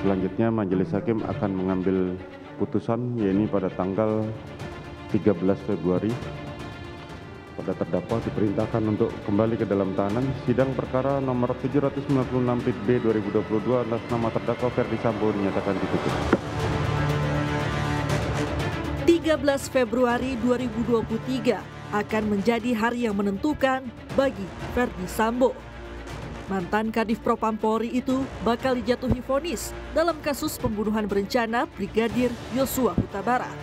Selanjutnya Majelis Hakim akan mengambil putusan, yaitu pada tanggal 13 Februari. Pada terdakwa diperintahkan untuk kembali ke dalam tahanan. Sidang perkara nomor 796 PIT B 2022 atas nama terdakwa Ferdi Sambo dinyatakan ditutup. 13 Februari 2023 akan menjadi hari yang menentukan bagi Ferdi Sambo. Mantan Kadif Propam Polri itu bakal dijatuhi vonis dalam kasus pembunuhan berencana Brigadir Yosua Huta Barat.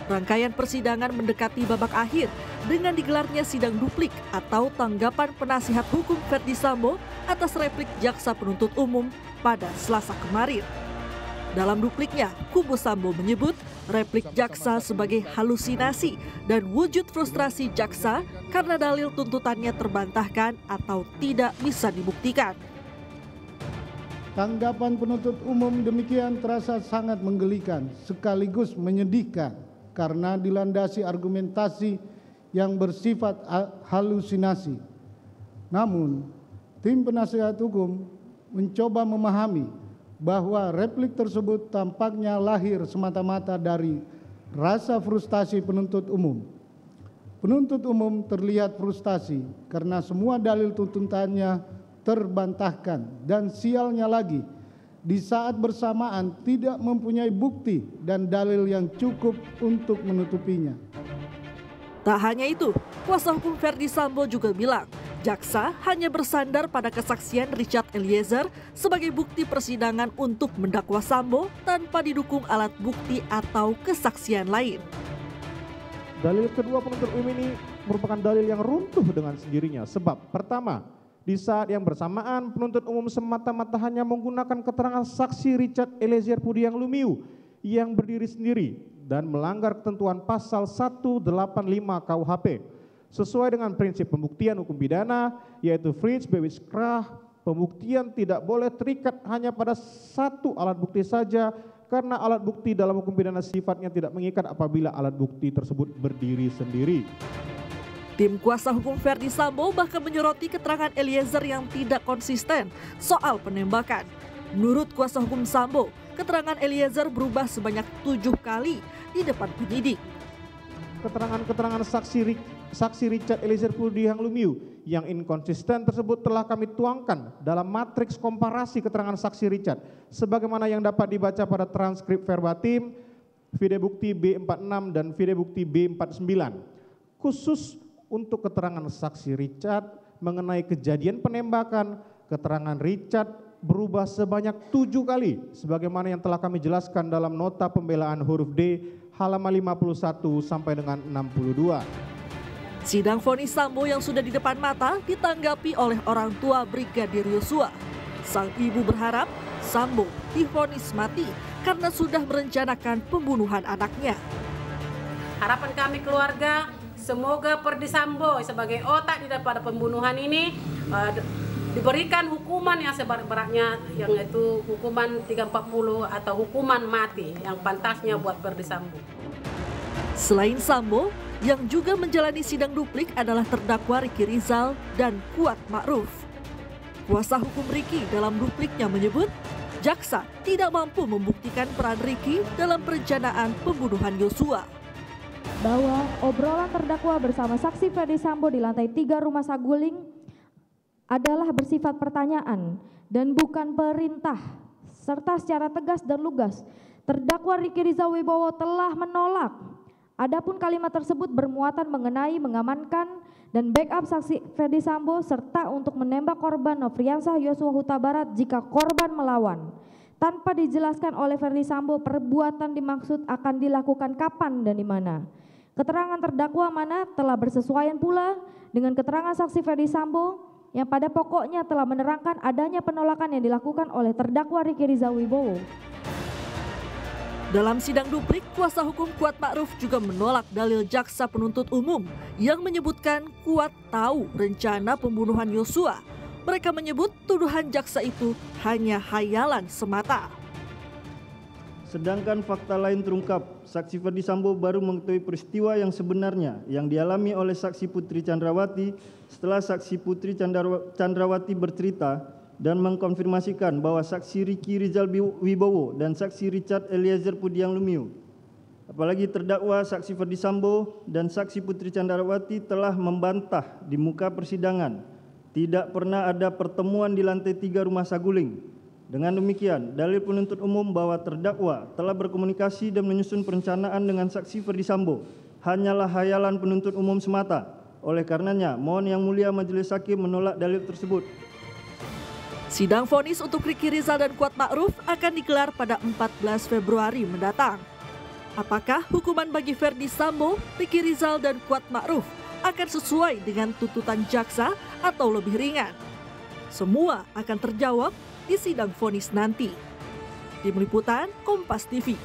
Rangkaian persidangan mendekati babak akhir dengan digelarnya sidang duplik atau tanggapan penasihat hukum Ferdi Sambo atas replik jaksa penuntut umum pada Selasa kemarin. Dalam dupliknya, kubu Sambo menyebut replik jaksa sebagai halusinasi dan wujud frustrasi jaksa karena dalil tuntutannya terbantahkan atau tidak bisa dibuktikan. Tanggapan penuntut umum demikian terasa sangat menggelikan sekaligus menyedihkan karena dilandasi argumentasi yang bersifat halusinasi. Namun, tim penasihat hukum mencoba memahami bahwa replik tersebut tampaknya lahir semata-mata dari rasa frustasi penuntut umum. Penuntut umum terlihat frustasi karena semua dalil tuntutannya terbantahkan dan sialnya lagi di saat bersamaan tidak mempunyai bukti dan dalil yang cukup untuk menutupinya. Tak hanya itu, kuasa hukum Ferdi Sambo juga bilang jaksa hanya bersandar pada kesaksian Richard Eliezer sebagai bukti persidangan untuk mendakwa Sambo tanpa didukung alat bukti atau kesaksian lain. Dalil kedua penuntut umum ini merupakan dalil yang runtuh dengan sendirinya. Sebab pertama, di saat yang bersamaan penuntut umum semata-mata hanya menggunakan keterangan saksi Richard Eliezer Pudiang Lumiu yang berdiri sendiri dan melanggar ketentuan pasal 185 KUHP. Sesuai dengan prinsip pembuktian hukum pidana, yaitu Frits Bewis Krah, pembuktian tidak boleh terikat hanya pada satu alat bukti saja, karena alat bukti dalam hukum pidana sifatnya tidak mengikat apabila alat bukti tersebut berdiri sendiri. Tim kuasa hukum Ferdi Sambo bahkan menyoroti keterangan Eliezer yang tidak konsisten soal penembakan. Menurut kuasa hukum Sambo, keterangan Eliezer berubah sebanyak 7 kali di depan penyidik. Keterangan-keterangan saksi Richard Eliezer Pudiang Lumiu yang inkonsisten tersebut telah kami tuangkan dalam matriks komparasi keterangan saksi Richard sebagaimana yang dapat dibaca pada transkrip verbatim video bukti B46 dan video bukti B49. Khusus untuk keterangan saksi Richard mengenai kejadian penembakan, keterangan Richard berubah sebanyak 7 kali sebagaimana yang telah kami jelaskan dalam nota pembelaan huruf D halaman 51 sampai dengan 62. Sidang vonis Sambo yang sudah di depan mata ditanggapi oleh orang tua Brigadir Yosua. Sang ibu berharap Sambo divonis mati karena sudah merencanakan pembunuhan anaknya. Harapan kami keluarga, semoga Ferdi Sambo sebagai otak di daripada pembunuhan ini diberikan hukuman yang seberat-beratnya, yang itu hukuman 340 atau hukuman mati yang pantasnya buat Ferdi Sambo. Selain Sambo, yang juga menjalani sidang duplik adalah terdakwa Ricky Rizal dan Kuat Ma'ruf. Kuasa hukum Ricky dalam dupliknya menyebut jaksa tidak mampu membuktikan peran Ricky dalam perencanaan pembunuhan Yosua. Bahwa obrolan terdakwa bersama saksi Ferdi Sambo di lantai 3 Rumah Saguling adalah bersifat pertanyaan dan bukan perintah, serta secara tegas dan lugas terdakwa Ricky Rizal Wibowo telah menolak. Adapun kalimat tersebut bermuatan mengenai mengamankan dan backup saksi Ferdi Sambo serta untuk menembak korban Nofriansah Yosua Huta Barat jika korban melawan. Tanpa dijelaskan oleh Ferdi Sambo perbuatan dimaksud akan dilakukan kapan dan di mana. Keterangan terdakwa mana telah bersesuaian pula dengan keterangan saksi Ferdi Sambo yang pada pokoknya telah menerangkan adanya penolakan yang dilakukan oleh terdakwa Ricky Rizal Wibowo. Dalam sidang duplik, kuasa hukum Kuat Ma'ruf juga menolak dalil jaksa penuntut umum yang menyebutkan Kuat tahu rencana pembunuhan Yosua. Mereka menyebut tuduhan jaksa itu hanya hayalan semata. Sedangkan fakta lain terungkap, saksi Ferdi Sambo baru mengetahui peristiwa yang sebenarnya yang dialami oleh saksi Putri Chandrawati setelah saksi Putri Chandrawati bercerita dan mengkonfirmasikan bahwa saksi Ricky Rizal Wibowo dan saksi Richard Eliezer Pudiang Lumiu, apalagi terdakwa saksi Ferdi Sambo dan saksi Putri Candrawati telah membantah di muka persidangan tidak pernah ada pertemuan di lantai 3 Rumah Saguling. Dengan demikian, dalil penuntut umum bahwa terdakwa telah berkomunikasi dan menyusun perencanaan dengan saksi Ferdi Sambo hanyalah hayalan penuntut umum semata. Oleh karenanya, mohon Yang Mulia Majelis Hakim menolak dalil tersebut. Sidang vonis untuk Ricky Rizal dan Kuat Ma'ruf akan digelar pada 14 Februari mendatang. Apakah hukuman bagi Ferdi Sambo, Ricky Rizal, dan Kuat Ma'ruf akan sesuai dengan tuntutan jaksa atau lebih ringan? Semua akan terjawab di sidang vonis nanti. Tim Liputan Kompas TV.